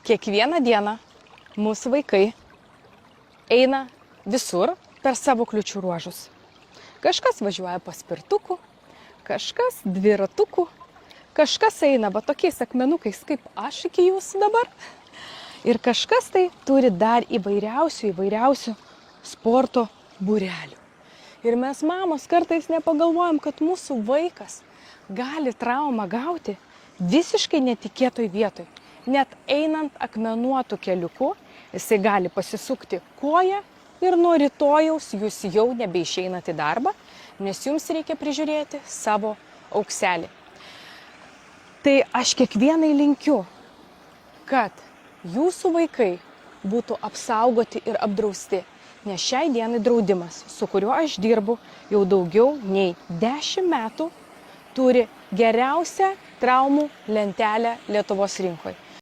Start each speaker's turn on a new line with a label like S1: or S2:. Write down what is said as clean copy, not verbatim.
S1: Kiekvieną dieną mūsų vaikai eina visur per savo kliūčių ruožus. Kažkas važiuoja paspirtuku, kažkas dviratuku, kažkas eina va tokiais akmenukais kaip aš iki jūsų dabar. Ir kažkas tai turi dar įvairiausių sporto būrelių. Ir mes mamos kartais nepagalvojam, kad mūsų vaikas gali traumą gauti visiškai netikėtoj vietoj. Net einant akmenuotų keliuku, jisai gali pasisukti koją ir nuo rytojaus jūs jau nebeišeinat į darbą, nes jums reikia prižiūrėti savo aukselį. Tai aš kiekvienai linkiu, kad jūsų vaikai būtų apsaugoti ir apdrausti, nes šiai dienai draudimas, su kuriuo aš dirbu jau daugiau nei 10 metų, turi geriausią traumų lentelę Lietuvos rinkoje.